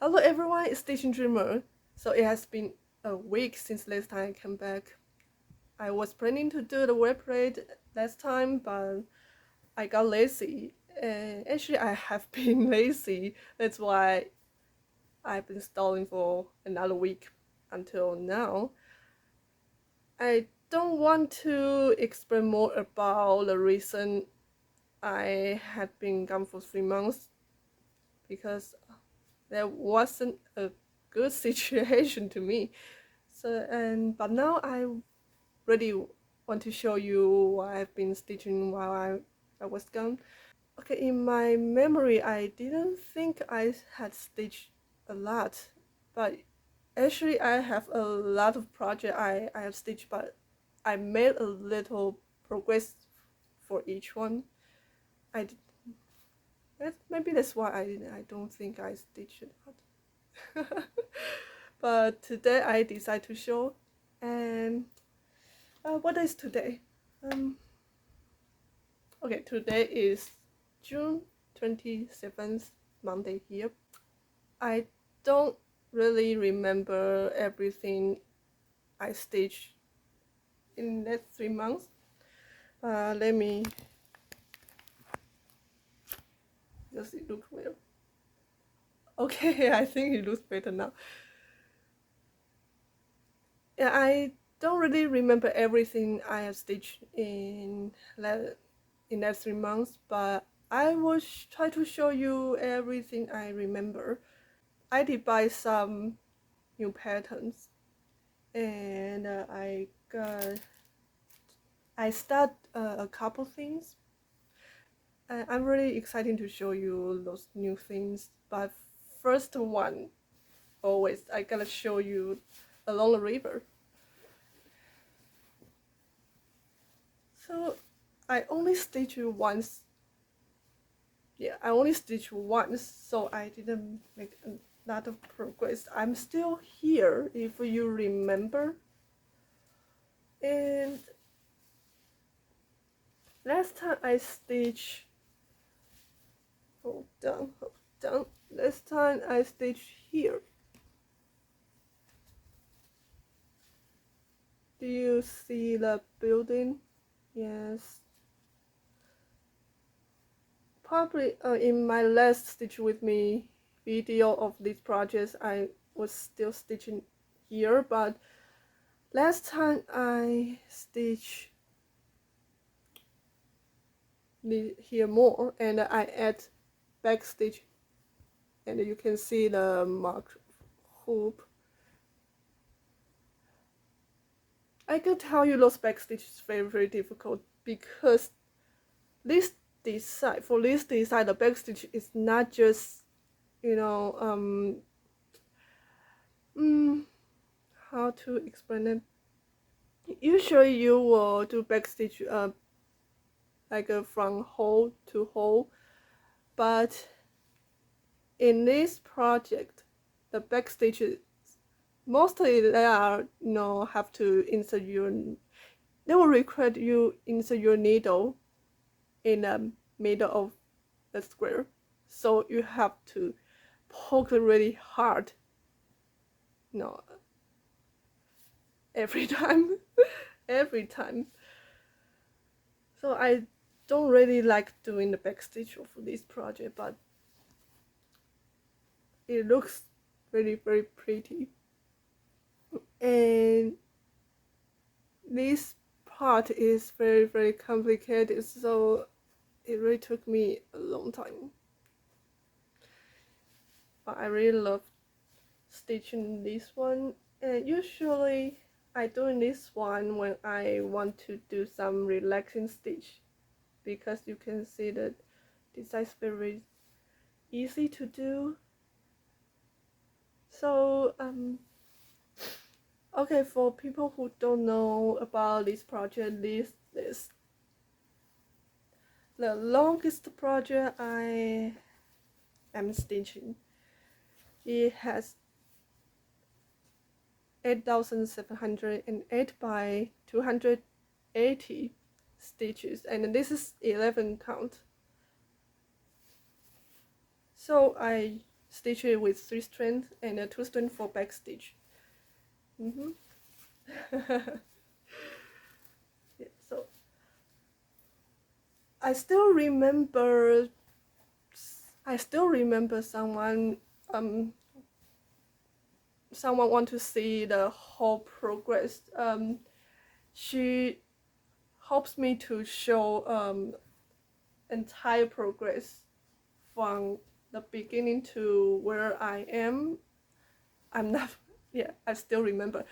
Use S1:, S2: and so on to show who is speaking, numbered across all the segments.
S1: Hello everyone, it's Station Dreamer. So it has been a week since last time I came back. I was planning to do the web raid last time, but I got lazy. And actually I have been lazy. That's why I've been stalling for another week until now. I don't want to explain more about the reason I had been gone for 3 months because that wasn't a good situation to me. But now I really want to show you what I've been stitching while I was gone. Okay, in my memory, I didn't think I had stitched a lot, but actually I have a lot of projects I have stitched, but I made a little progress for each one. I did, maybe that's why I don't think I stitched a lot. But today I decided to show. And what is today? Okay, today is June 27th, Monday here. I don't really remember everything I stitched in that 3 months. Let me just it look well. Okay, I think it looks better now. Yeah, I don't really remember everything I have stitched in that 3 months, but I will try to show you everything I remember. I did buy some new patterns, and I start a couple things. I'm really excited to show you those new things, but first one, always I gotta show you along the river. So I only stitched once. Yeah, I only stitched once, so I didn't make a lot of progress. I'm still here, if you remember. And last time I stitched, hold on, last time I stitched here. Do you see the building? Yes. Probably in my last Stitch With Me video of these projects, I was still stitching here, but last time I stitched here more, and I add back stitch, and you can see the mark hoop. I can tell you those back stitch is very difficult because this design, for this design, the back stitch is not just, you know, how to explain it. Usually you will do back stitch like from hole to hole, but in this project, the back stitches mostly they are have to insert your. They will require you insert your needle in the middle of the square, so you have to poke really hard. Every time, every time. So I don't really like doing the back stitch for this project, but it looks very pretty. And this part is very complicated, so it really took me a long time. But I really love stitching this one, and usually I do this one when I want to do some relaxing stitch, because you can see that this is very easy to do. So okay, for people who don't know about this project, this is the longest project I am stitching. It has 8,708 by 280 stitches, and this is 11 count. So I stitch it with 3 strands and 2 strands for back stitch. Yeah, so I still remember someone someone want to see the whole progress. She helps me to show entire progress from the beginning to where I am. I'm not, yeah, I still remember.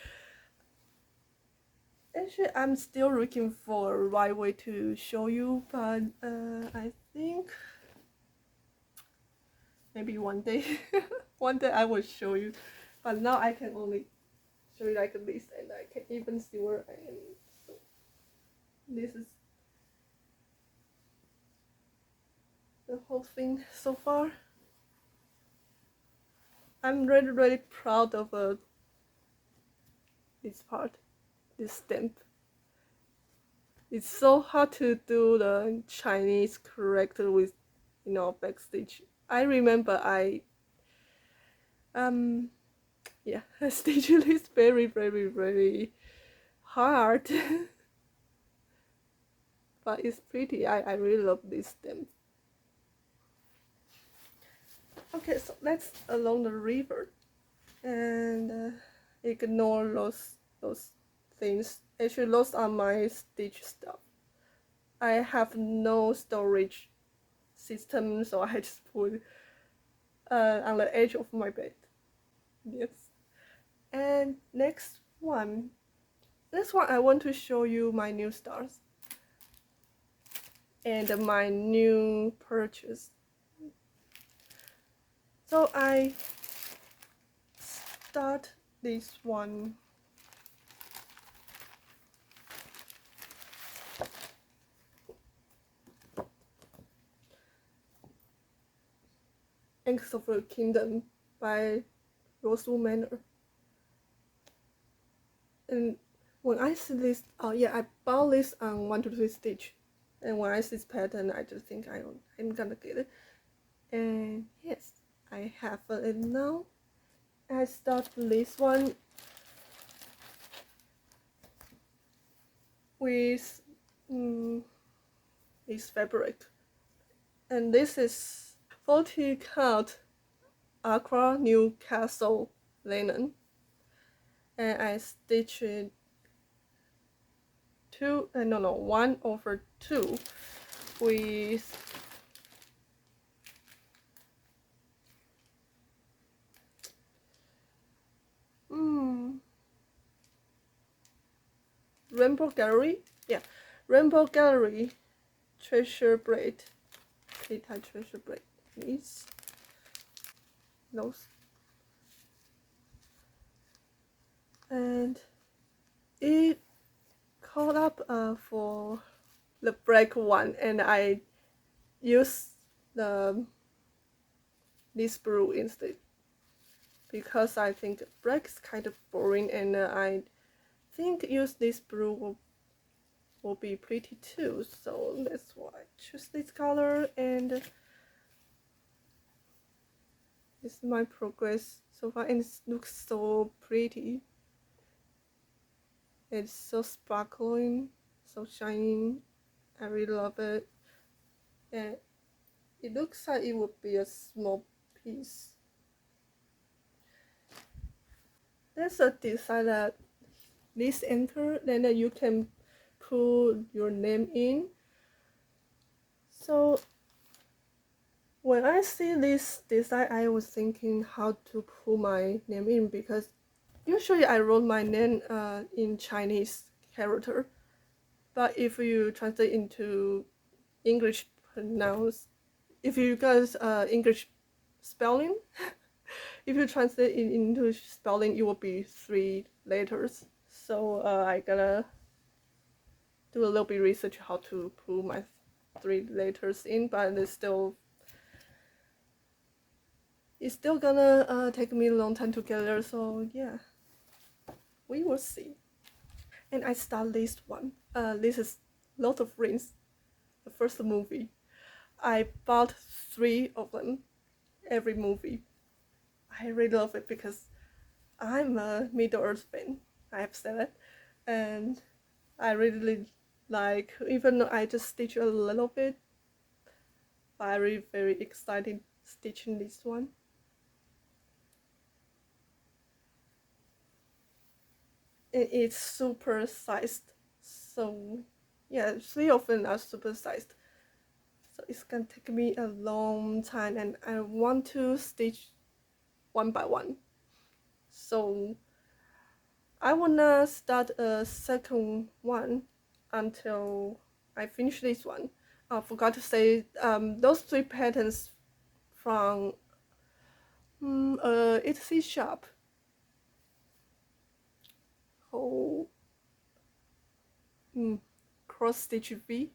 S1: Actually, I'm still looking for a right way to show you, but I think maybe one day, one day I will show you. But now I can only show you like this, and I can even see where I am. So this is the whole thing so far. I'm really proud of this part, this stamp. It's so hard to do the Chinese correctly with, backstitch. I remember yeah, stitching is very hard. But it's pretty. I really love this stamp. Okay, so let's along the river and ignore those things. Actually, those are my stitch stuff. I have no storage system, so I just put on the edge of my bed. Yes. And next one I want to show you my new stars and my new purchase. So I start this one. Anchors of the Kingdom by Rosewood Manor. And when I see this, I bought this on 1 2 3 Stitch. And when I see this pattern, I just think I'm gonna get it. And yes, I have it now. I start this one with this fabric. And this is 40 count Aqua Newcastle linen. And I stitch it 1/2 with Rainbow Gallery, Rainbow Gallery treasure braid, treasure braid, these, those, and it called up for the black one, and I use this blue instead because I think black is kind of boring, and I think use this blue will be pretty too, so that's why I choose this color. And this is my progress so far, and it looks so pretty. It's so sparkling, so shining. I really love it, and it looks like it would be a small piece. There's a design that this anchor, then you can put your name in. So when I see this design, I was thinking how to put my name in, because usually I wrote my name in Chinese character, but if you translate into English pronounce, if you guys English spelling, if you translate it into spelling, it will be 3 letters. So I gotta do a little bit research how to put my 3 letters in, but it's still gonna take me a long time to get there. So yeah, we will see. And I start this one. This is Lord of Rings, the first movie. I bought 3 of them, every movie. I really love it because I'm a Middle Earth fan. I have said it, and I really like. Even though I just stitch a little bit, very excited stitching this one. And it's super sized, so yeah, 3 of them are super sized. So it's gonna take me a long time, and I want to stitch one by one. So I wanna start a second one until I finish this one. I forgot to say those 3 patterns from Etsy shop. Oh, cross stitch V,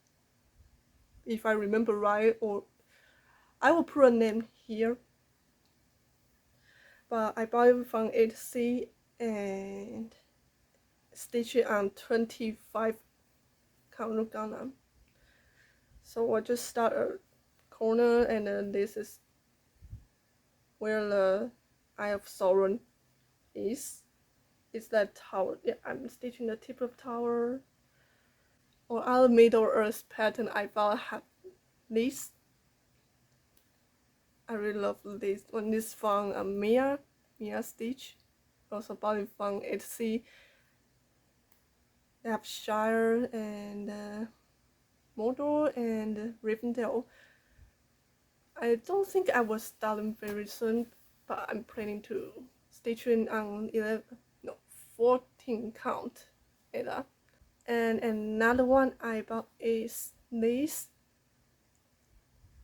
S1: if I remember right, or I will put a name here. But I bought it from Artecy and stitch it on 25 count Ghana. So I just start a corner, and then this is where the Eye of Sauron is. It's that tower. Yeah, I'm stitching the tip of tower. Or other Middle Earth pattern I bought have this. I really love this one. This from Mia Stitch. Also bought it from Etsy. They have Shire and Mordor and Rivendell. I don't think I will start them very soon, but I'm planning to stitch in on 14 count either. And another one I bought is this,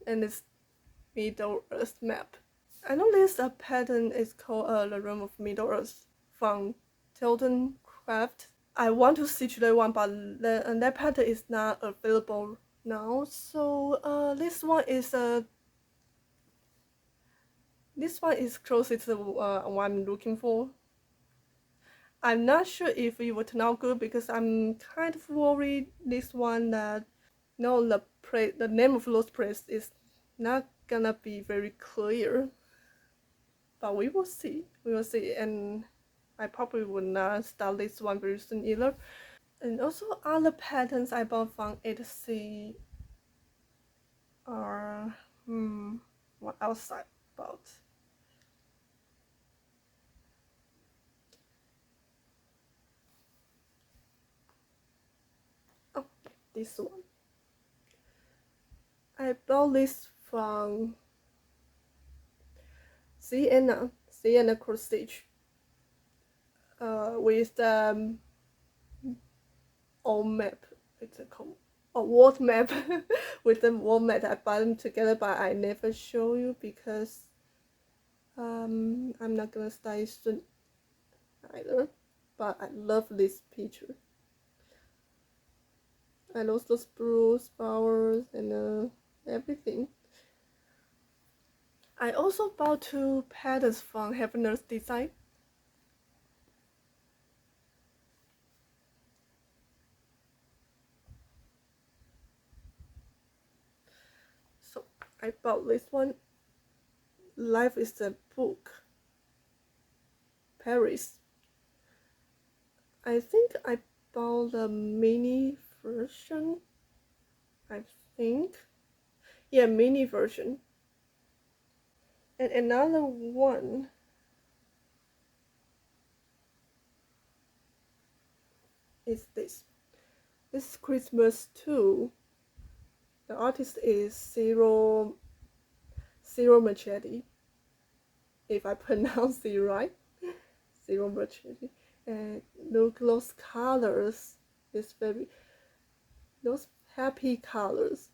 S1: and it's Middle Earth map. I know this pattern is called the Realm of Middle Earth from Tilden Craft. I want to stitch that one, but that pattern is not available now. So this one is closest to what I'm looking for. I'm not sure if it will turn out good because I'm kind of worried this one that the name of those places is not gonna be very clear. But we will see. And I probably will not start this one very soon either. And also other patterns I bought from Artecy are what else I bought? Oh, this one. I bought this from Zanna cross stitch. With the old map. It's called a world map. With the world map, I bought them together, but I never show you because I'm not gonna start it soon either. But I love this picture. I love those spruce flowers and everything. I also bought 2 patterns from Havener's design. So I bought this one. Life is a Book, Paris. I think I bought the mini version. I think. Yeah, mini version. And another one is this. This is Christmas 2. The artist is Zero Machete, if I pronounce it right. Zero Machete. And look, those colors is those happy colors.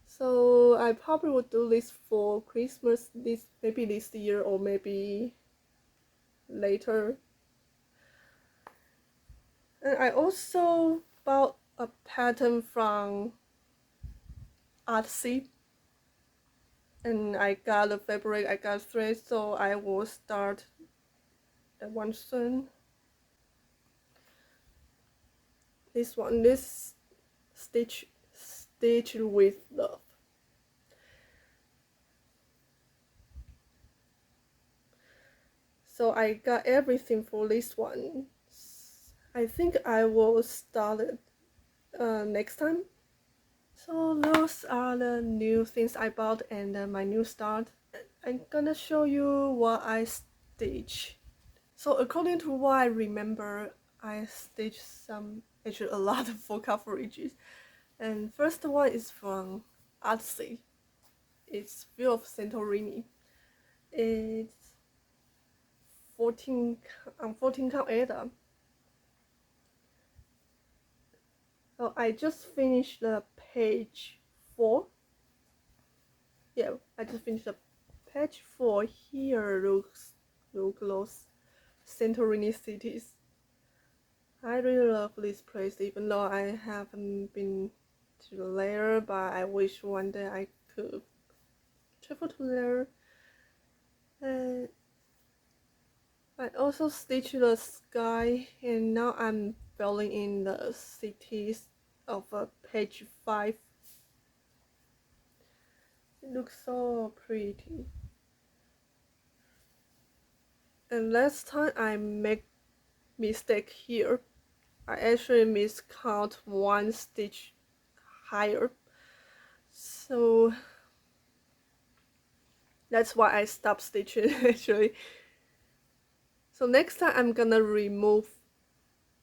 S1: So I probably would do this for Christmas, maybe this year or maybe later. And I also bought a pattern from Artecy, and I got the fabric, I got thread, so I will start that one soon. This one, this stitch with love. So I got everything for this one. I think I will start it next time. So those are the new things I bought and my new start. I'm gonna show you what I stitch. So according to what I remember, I stitched actually a lot of full coverages. And first one is from Artecy. It's View of Santorini. It's 14 count Ada. So I just finished the page 4. Yeah, I just finished the page 4. Here look those Santorini cities. I really love this place, even though I haven't been to there, but I wish one day I could travel to there. And I also stitched the sky, and now I'm filling in the cities of page 5. It looks so pretty. And last time I make mistake here. I actually miscount one stitch higher. So that's why I stopped stitching actually. So next time I'm gonna remove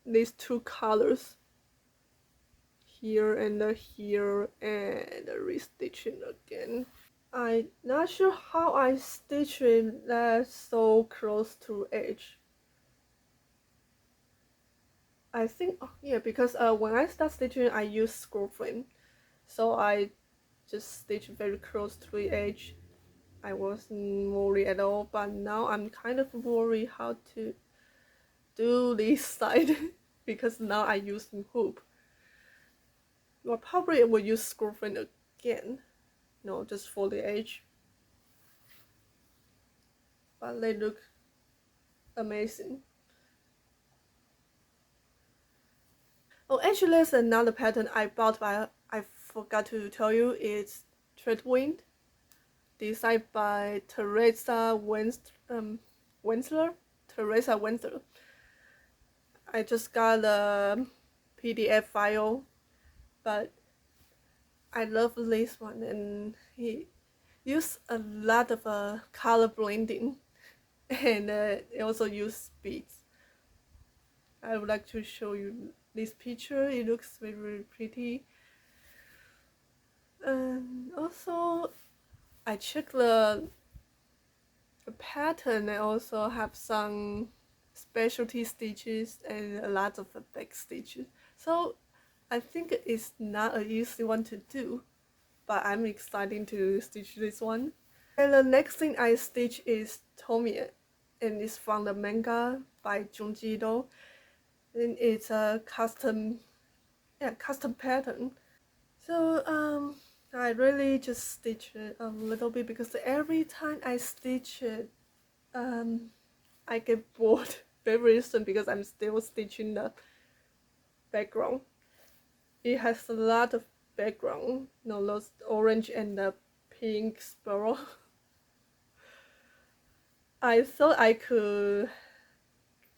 S1: these 2 colors here and here and restitching again. I'm not sure how I stitch it that's so close to edge. I think, oh yeah, because when I start stitching I use scroll frame, so I just stitch very close to the edge. I wasn't worried at all, but now I'm kind of worried how to do this side because now I use hoop. Well, probably will use scroll frame again, no, just for the edge. But they look amazing. Oh, actually, there's another pattern I bought, but I forgot to tell you. It's Tradewinds, designed by Teresa Wentzler. Teresa Wentzler. I just got a PDF file, but I love this one, and he used a lot of color blending, and it also used beads. I would like to show you this picture. It looks very, very pretty. And also, I checked the pattern. I also have some specialty stitches and a lot of back stitches. So I think it's not an easy one to do, but I'm excited to stitch this one. And the next thing I stitch is Tomie, and it's from the manga by Junji Ito. And it's a custom pattern. So I really just stitch it a little bit because every time I stitch it, I get bored very soon because I'm still stitching the background. It has a lot of background, those orange and the pink sparrow. I thought I could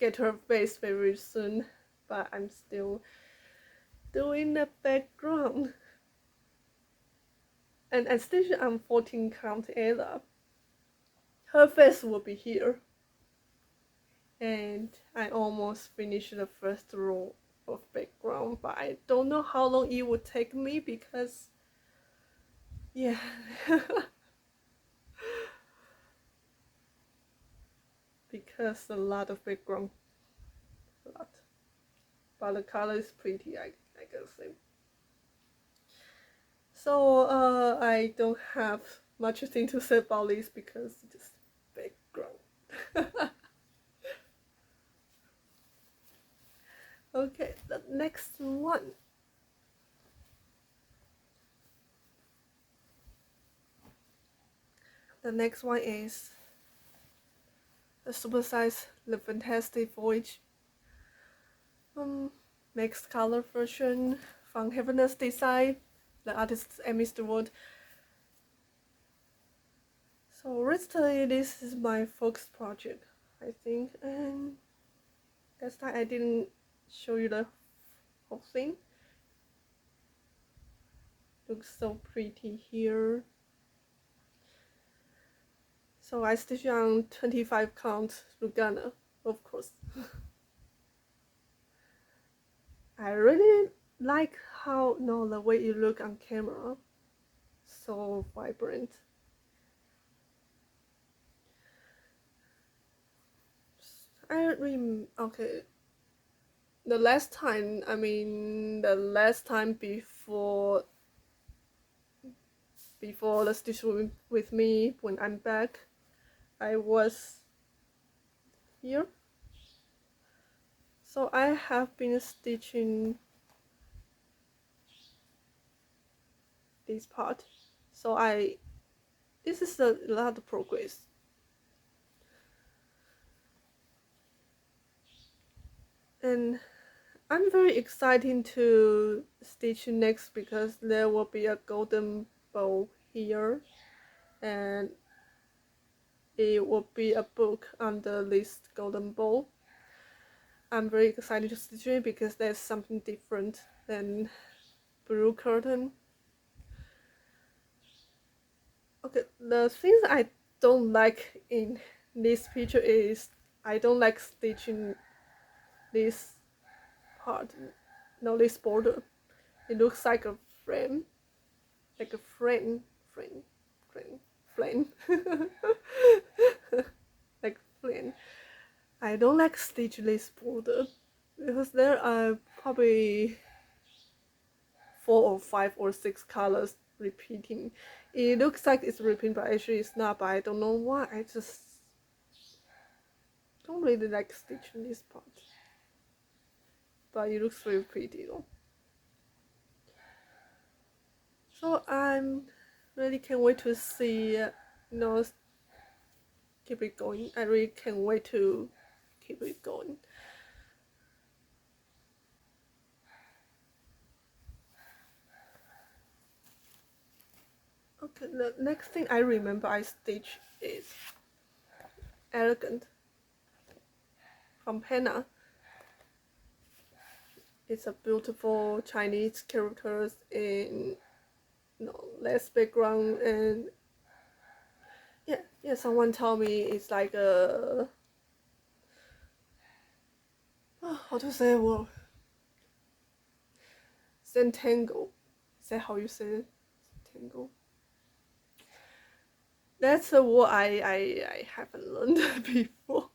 S1: get her face very soon, but I'm still doing the background. And I stitched on 14 count Ella. Her face will be here. And I almost finished the first row of background, but I don't know how long it would take me because, yeah. Because a lot of background. A lot. But the color is pretty, I gotta say. So I don't have much thing to say about this because it's just background. Okay, the next one. The next one is a supersize the Fantastich Voyage. Mixed color version from Heaven's Design, the artist Mr. Wood. So originally this is my first project. I think. And last time I didn't show you the whole thing. Looks so pretty here. So I stitched on 25 count Lugana, of course. I really like the way you look on camera. So vibrant. Okay. The last time before the stitch with me, when I'm back, I was here. So I have been stitching this part. So this is a lot of progress. And I'm very excited to stitch next because there will be a golden bow here, and it will be a book under this golden bow. I'm very excited to stitch it because there's something different than blue curtain. Okay, the things I don't like in this picture is I don't like stitching this part, this border. It looks like a frame, like a frame, like flame. I don't like stitch this border because there are probably 4 or 5 or 6 colors repeating. It looks like it's repeating, but actually it's not. But I don't know why. I just don't really like stitching this part. But it looks very pretty though. So I'm really can't wait to see, keep it going. I really can't wait to keep it going. Okay, the next thing I remember I stitched is Elegant from Panna. It's a beautiful Chinese characters in less background, and yeah, someone told me it's like a how to say a word? Zentangle. Is that how you say it? Zentangle. That's a word I haven't learned before.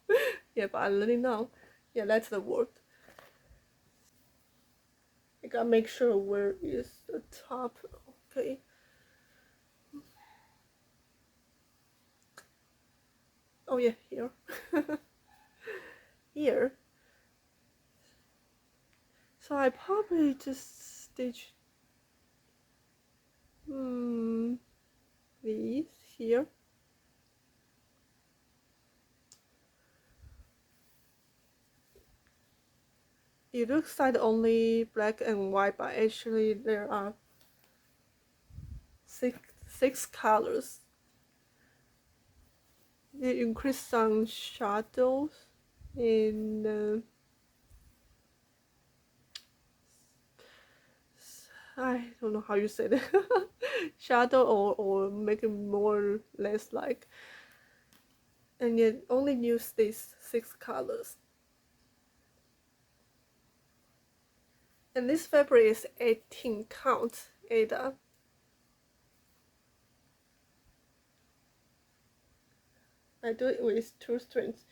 S1: Yeah, but I'm learning now. Yeah, that's the word. I gotta make sure where is the top. Okay. Oh yeah, here. Here. So I probably just stitch these here. It looks like only black and white, but actually there are six colors. It increase some shadows in I don't know how you say that. Shadow or make it more less like. And yet only use these 6 colors. And this fabric is 18 count Ada. I do it with 2 strands.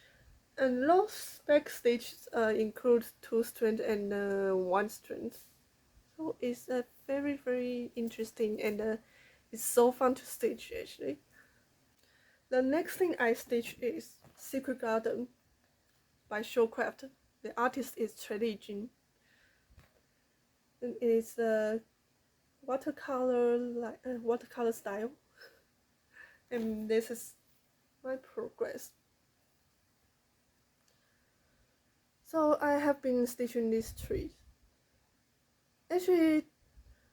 S1: And those back stitches include 2 strands and 1 strand. So it's a very interesting, and it's so fun to stitch actually. The next thing I stitch is Secret Garden by Showcraft. The artist is Tradewinds. And it's a watercolor style. And this is my progress. So I have been stitching these trees. Actually,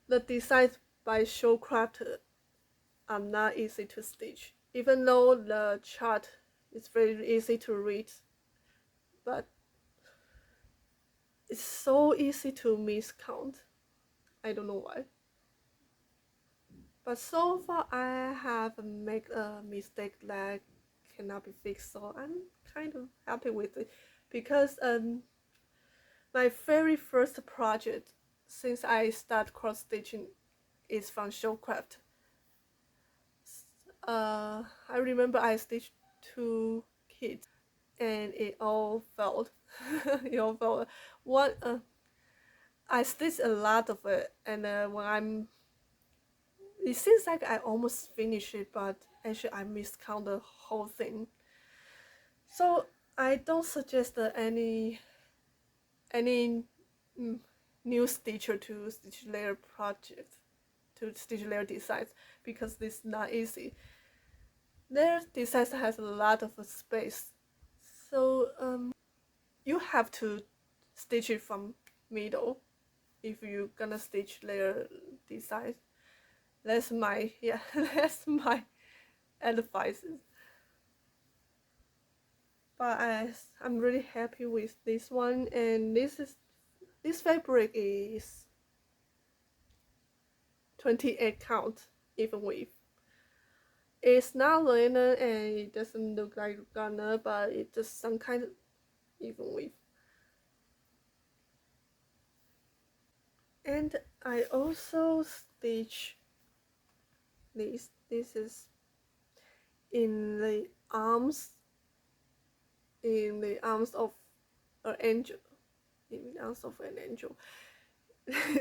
S1: the designs by Showcraft are not easy to stitch, even though the chart is very easy to read. but it's so easy to miscount. I don't know why. But so far I have made a mistake that cannot be fixed, so I'm kind of happy with it, because my very first project since I start cross stitching is from Showcraft. I remember I stitched 2 kits and it all failed. It all failed. One, I stitched a lot of it, and it seems like I almost finished it, but actually I miscount the whole thing. So I don't suggest any new stitcher to stitch layer project, to stitch layer designs, because this is not easy. Their designs has a lot of space, so you have to stitch it from middle if you're gonna stitch layer designs. That's my that's my advice. But I'm really happy with this one, and this fabric is 28 count even width. It's not linen and it doesn't look like gunner, but it's just some kind of even width. And I also stitch this. This is in the arms of an angel. In the arms of an angel.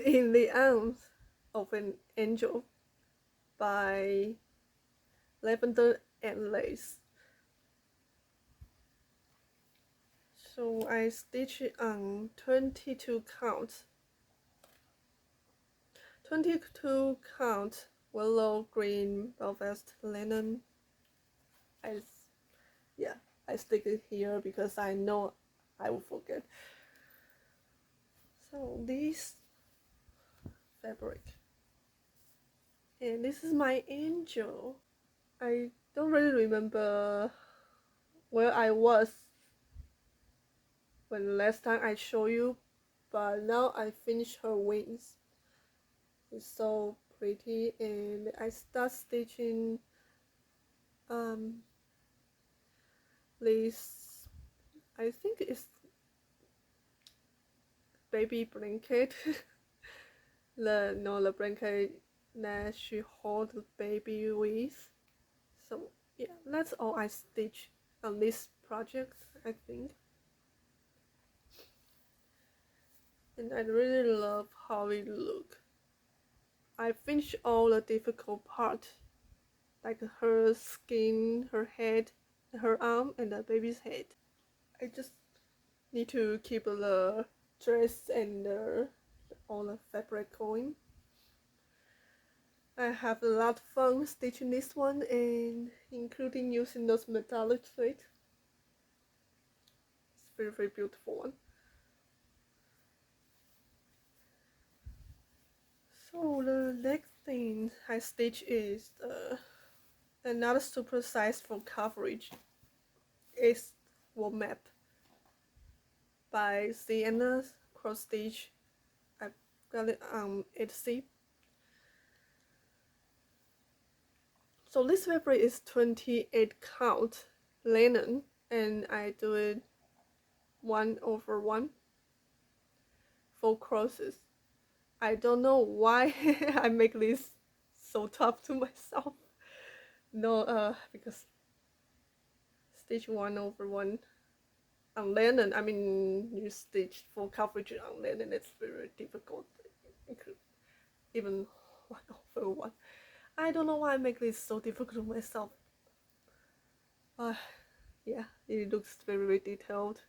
S1: In the arms of an angel by Lavender and Lace. So I stitch it on 22 count. 22 count willow green velvet linen. I stick it here because I know I will forget. So this fabric, and this is my angel. I don't really remember where I was when the last time I show you, but now I finished her wings. It's so pretty, and I start stitching this, I think it's baby blanket. the blanket that she hold the baby with. So yeah, that's all I stitch on this project, I think. And I really love how it look. I finished all the difficult part, like her skin, her head, her arm, and the baby's head. I just need to keep the dress and all the fabric going. I have a lot of fun stitching this one, and including using those metallic thread. It's a very, very beautiful one. So the next thing I stitch is another super size for coverage. It's World Map by Zanna cross stitch. I got it on Artecy. So this fabric is 28 count linen, and I do it 1/1 4 crosses. I don't know why I make this so tough to myself. No, because stitch 1/1 on linen, I mean, you stitch full coverage on linen, it's very difficult. Even 1/1. I don't know why I make this so difficult to myself. Yeah, it looks very, very detailed.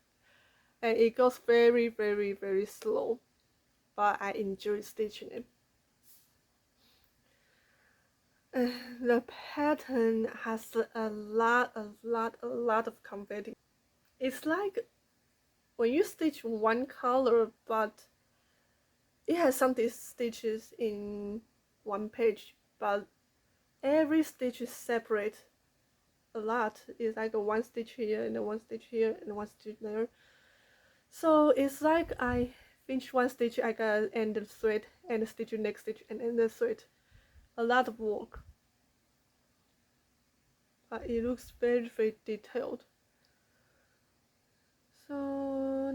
S1: And it goes very, very, very slow. But I enjoy stitching it. The pattern has a lot of confetti. It's like when you stitch one color, but it has some stitches in one page, but every stitch is separate a lot. It's like a one stitch here and a one stitch here and one stitch there. So it's like I finish one stitch, I gotta end the thread, and the stitch next stitch, and end the thread. A lot of work, but it looks very, very detailed. So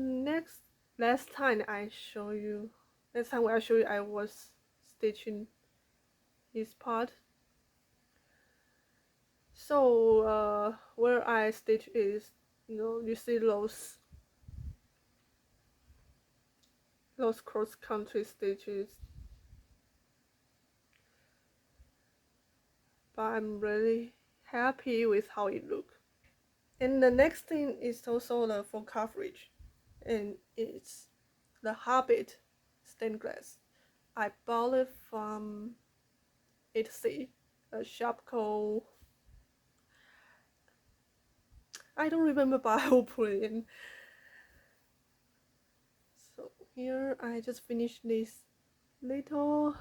S1: last time I show you, last time when I show you, I was stitching this part. So where I stitch is, you see those cross country stitches, but I'm really happy with how it looks. And the next thing is also the full coverage, and it's the Hobbit stained glass. I bought it from Artecy, a shop called, I don't remember, but I will put it in. So here I just finished this little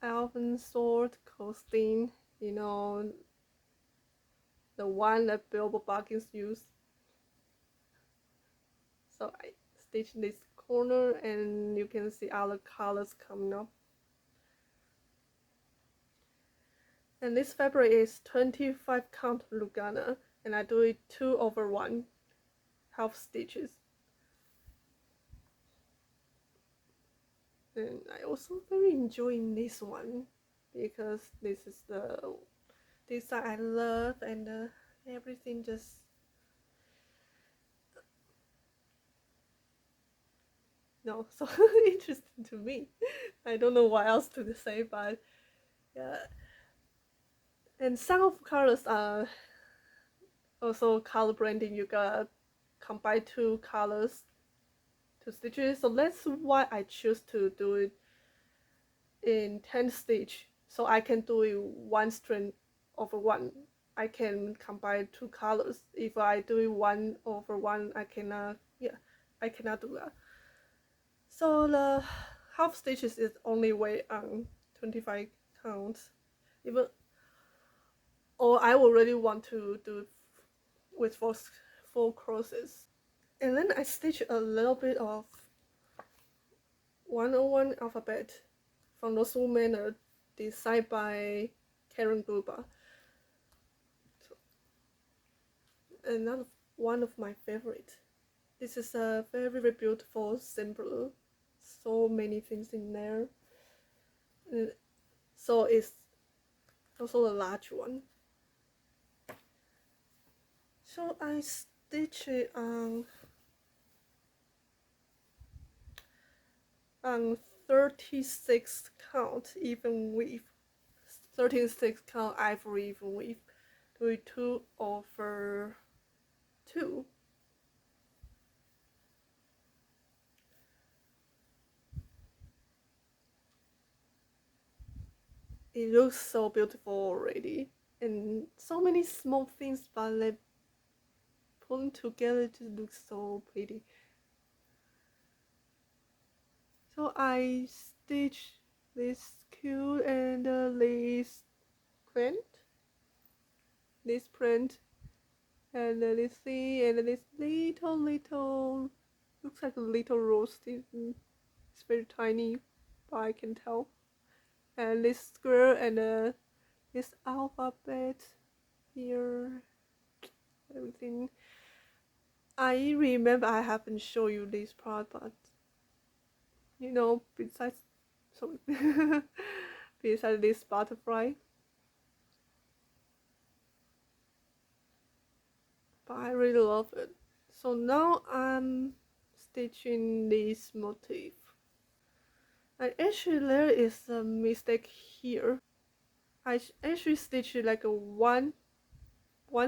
S1: elven sword costume, the one that Bilbo Baggins used. So I stitched this corner, and you can see other colors coming up. And this fabric is 25 count Lugana, and I do it 2/1 half stitches. And I also very enjoying this one because this is the design I love, and everything just so interesting to me. I don't know what else to say, but yeah. And some of colors are also color branding. You got combine two colors to stitches, so that's why I choose to do it in 10 stitch, so I can do it one strand over one. I can combine two colors. If I do it 1/1, I cannot do that. So the half stitches is only way on 25 counts, or I would really want to do it with four crosses. And then I stitch a little bit of 101 alphabet from Rosewood Manor, designed by Karen Gruber. So, another one of my favorites. This is a very, very beautiful symbol. So many things in there. So it's also a large one. So I stitch it on 36 count even width. 36 count ivory even width. Do it 2/2. It looks so beautiful already, and so many small things, but they put together to look so pretty. So I stitch this cute and this print, and this thing, and this little looks like a little rose. It's very tiny, but I can tell. And this square, and this alphabet here, everything. I remember I haven't shown you this part, but besides this butterfly, but I really love it. So now I'm stitching this motif. And actually there is a mistake here. I actually stitched it like a one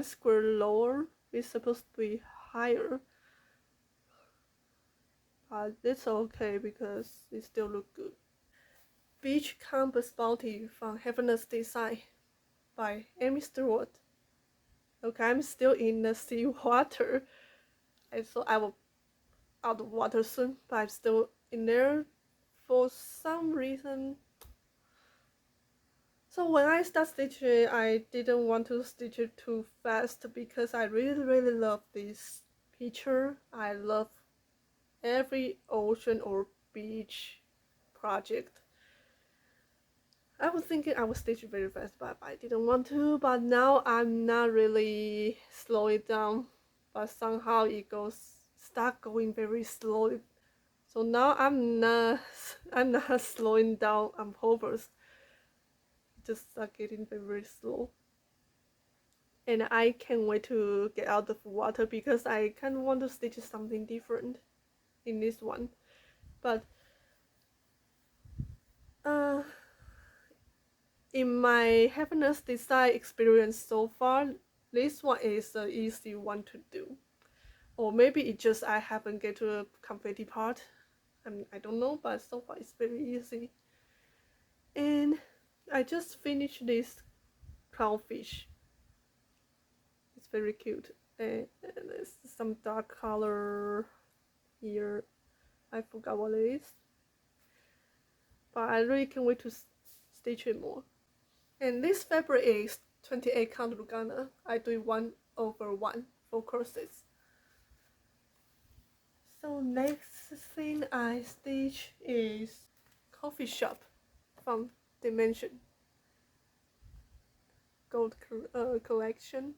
S1: square lower. It's supposed to be higher, but it's okay because it still looks good. Beach Campus Bounty from Heavenless Design by Amy Stewart. Okay, I'm still in the sea water. I thought I will out of water soon, but I'm still in there for some reason. So when I start stitching, I didn't want to stitch it too fast because I really, really love this picture. I love every ocean or beach project. I was thinking I would stitch very fast, but I didn't want to. But now I'm not really slowing down, but somehow it start going very slow. So now I'm not slowing down on purpose. Just start getting very slow. And I can't wait to get out of water because I kind of want to stitch something different in this one. But in my happiness design experience so far, this one is an easy one to do. Or maybe it just I haven't get to a completed part. I don't know, but so far it's very easy. And I just finished this clownfish. It's very cute. And there's some dark color here. I forgot what it is. But I really can't wait to stitch it more. And this fabric is 28 count Lugana. I do 1/1 for courses. So next thing I stitch is coffee shop from Dimension Gold collection.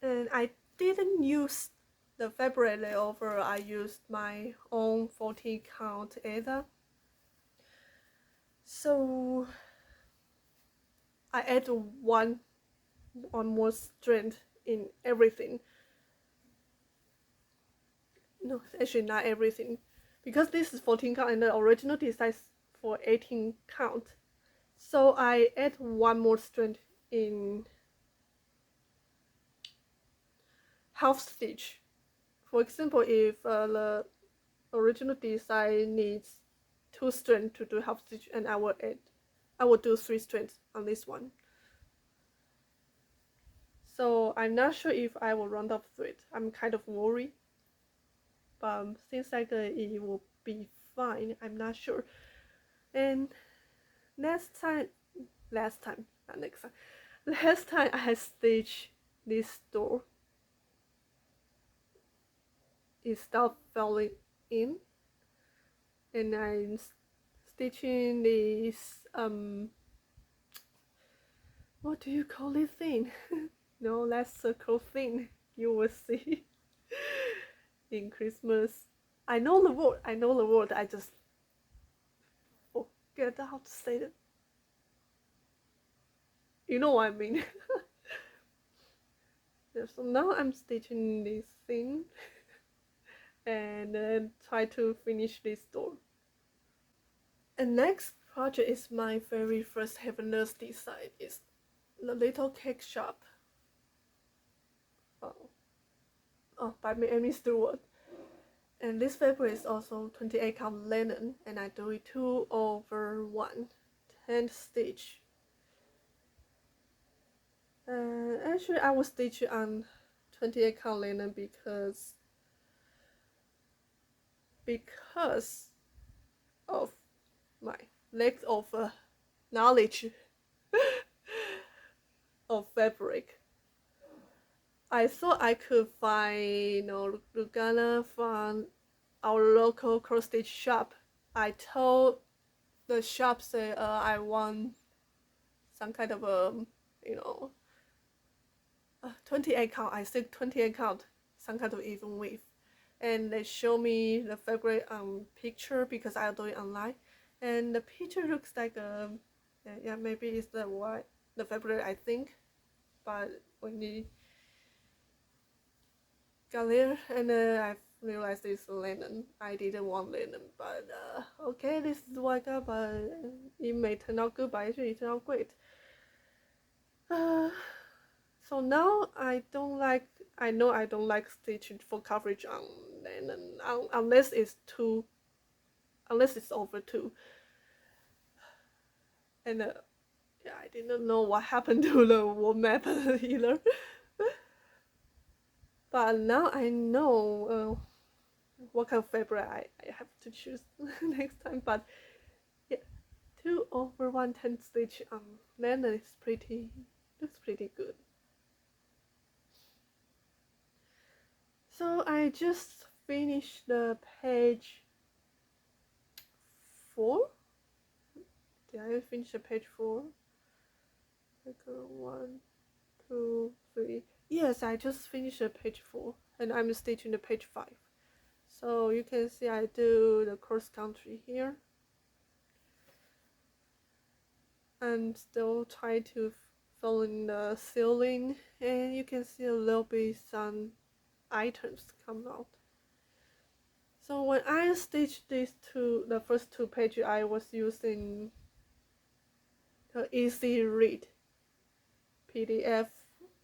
S1: And I didn't use the fabric layover. I used my own 14 count Ada. So I add one more strand in everything. No, actually not everything, because this is 14 count and the original design is for 18 count. So I add one more strand in half stitch. For example, if the original design needs 2 strands to do half stitch, and I will do 3 strands on this one. So I'm not sure if I will run out of it. I'm kind of worried, but seems like it will be fine. I'm not sure. And last time I stitched this door, it stopped falling in, and I'm stitching this what do you call this thing? No, that circle thing you will see in Christmas. I know the word, I just forget how to say it. You know what I mean. Yeah, so now I'm stitching this thing and then try to finish this door. And next project is my very first Heavenless design. It's the little cake shop. By Amy Stewart. And this fabric is also 28 count linen, and I do it 2/1 10 stitch. Actually I will stitch it on 28 count linen because of my lack of knowledge of fabric. I thought I could find Lugana from our local cross stitch shop. I told the shop I want some kind of 28 count. I said 28 count, some kind of even width, and they show me the fabric picture because I do it online, and the picture looks like maybe it's the fabric I think, but when you got there and I realized it's linen. I didn't want linen, but okay, this is what I got, but it may turn out good, but actually it turned out great. So now I know I don't like stitching for coverage on linen unless it's over 2. And I didn't know what happened to the wall map either. But now I know what kind of fabric I have to choose next time. But yeah, 2/1 10 stitch on linen looks pretty good. So I just finished the page 4. Did I finish the page 4? Like 1, 2, 3. Yes, I just finished the page 4, and I'm stitching the page 5. So you can see I do the cross country here, and still try to fill in the ceiling, and you can see a little bit some items come out. So when I stitched the first 2 pages, I was using the easy read PDF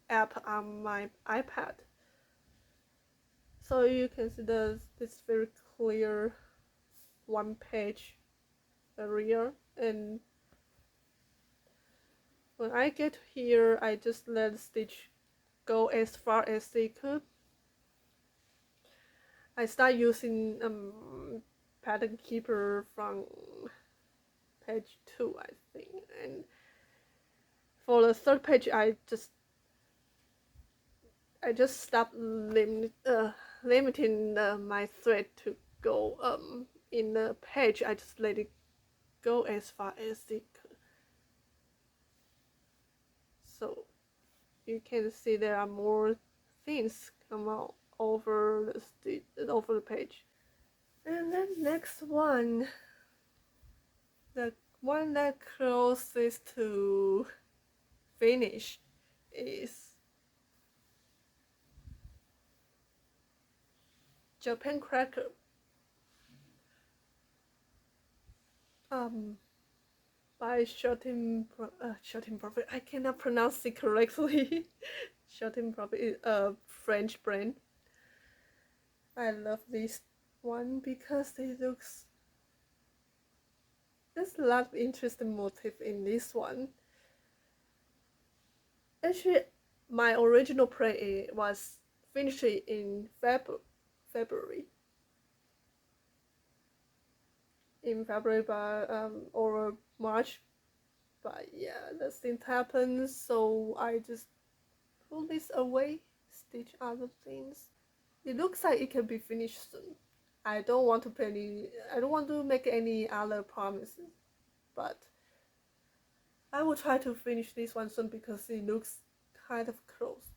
S1: app on my iPad. So you can see this very clear 1-page area, and when I get here, I just let the stitch go as far as they could. I start using pattern keeper from page 2, I think, and for the 3rd page, I just stopped limiting my thread to go in the page. I just let it go as far as it could. So you can see there are more things come out over the page. And then next one, the one that closest to finish is Japan Cracker. By Shouting Profit. I cannot pronounce it correctly. Shouting Profit is a French brand. I love this one because it looks. There's a lot of interesting motif in this one. Actually, my original plan was finished in February. In February, or March, but yeah, the things happen, so I just pull this away, stitch other things. It looks like it can be finished soon. I don't want to make any other promises, but I will try to finish this one soon because it looks kind of close.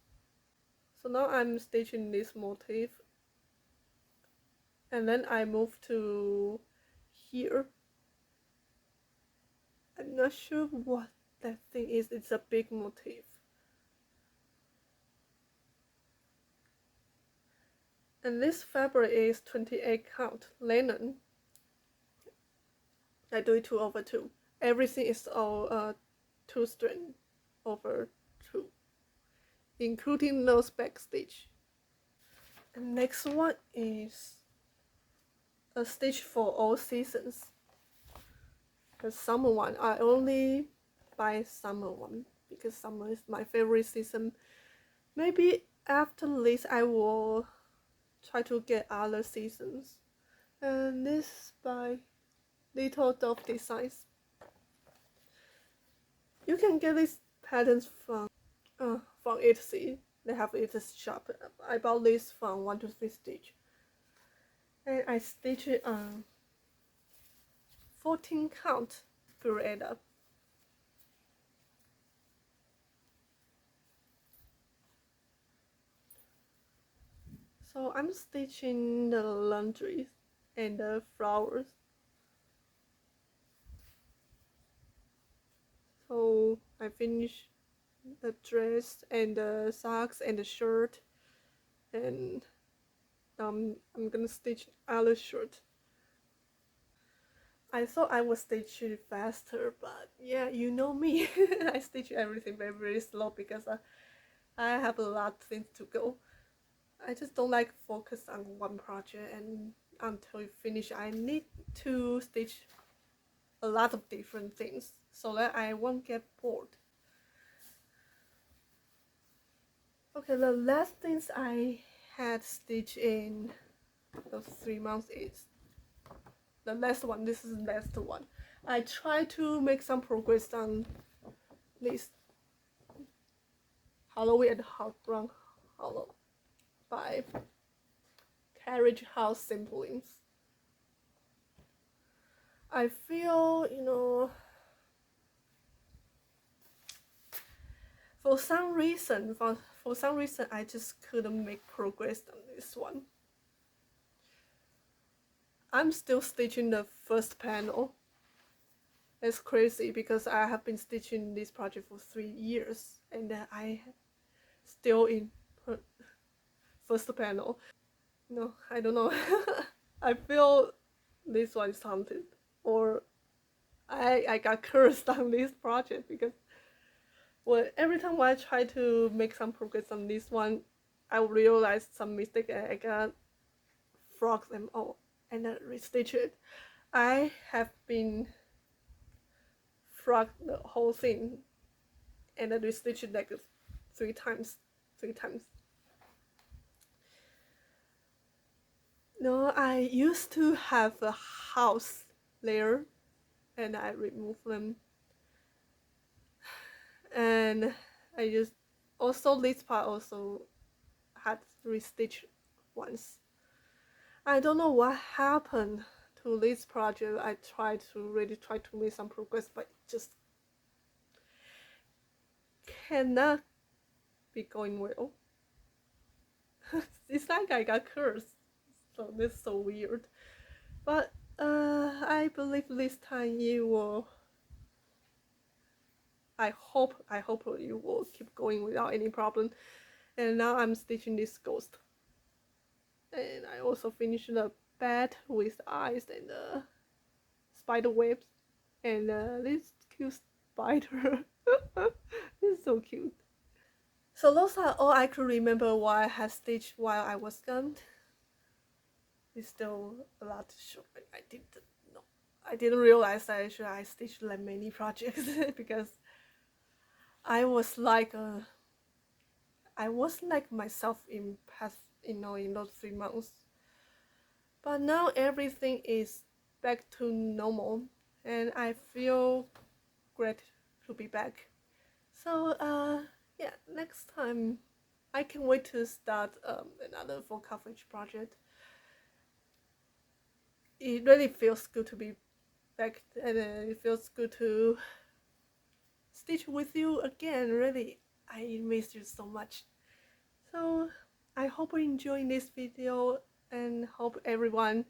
S1: So now I'm stitching this motif, and then I move to here. I'm not sure what that thing is. It's a big motif. And this fabric is 28 count linen. I do it 2/2. Everything is all 2 strand over 2, including those back stitch. And next one is a stitch for all seasons. The summer one, I only buy summer one because summer is my favorite season. Maybe after this I will try to get other seasons. And this by Little Dove Designs. You can get these patterns from Artecy. They have it shop. I bought this from 1 to 3 Stitch, and I stitch it on 14 count burrata. So I'm stitching the laundry and the flowers. So I finish the dress and the socks and the shirt, and I'm gonna stitch other shirt. I thought I would stitch it faster, but yeah, you know me. I stitch everything very, very slow because I have a lot of things to go. I just don't like focus on one project, and until you finish, I need to stitch a lot of different things so that I won't get bored. Okay, the last things I had stitched in those 3 months is the last one. This is the last one. I try to make some progress on this Halloween and Hot Brown Hollow by carriage house simplings. I feel, for some reason I just couldn't make progress on this one. I'm still stitching the first panel. It's crazy because I have been stitching this project for 3 years and I still in first panel. No, I don't know. I feel this one is haunted, or I got cursed on this project because every time I try to make some progress on this one, I realize some mistake and I got frog them all and then restitch it. I have been frog the whole thing and then restitch it like 3 times. No, I used to have a house layer and I removed them. And I just also this part also had restitched once. I don't know what happened to this project. I really tried to make some progress, but it just cannot be going well. It's like I got cursed. So this is so weird. But I believe this time you will. I hope you will keep going without any problem. And now I'm stitching this ghost. And I also finished the bed with eyes and spider webs. And this cute spider. It's so cute. So those are all I could remember what I had stitched while I was gone. It's still a lot to show. I didn't realize that I stitched like many projects because I was like myself in past, in those 3 months. But now everything is back to normal, and I feel great to be back. So yeah, next time I can wait to start another full coverage project. It really feels good to be back, and it feels good to stitch with you again. Really, I miss you so much. So I hope you enjoyed this video and hope everyone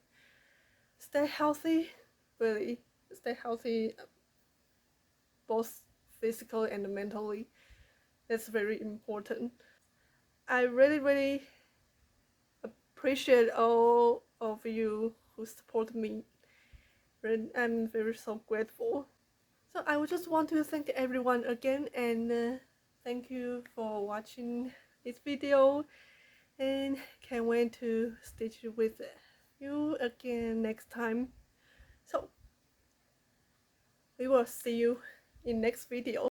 S1: stay healthy. Really stay healthy, both physically and mentally. That's very important. I really appreciate all of you who support me. I'm very so grateful. So I would just want to thank everyone again, and thank you for watching this video, and can't wait to stitch with you again next time. So we will see you in next video.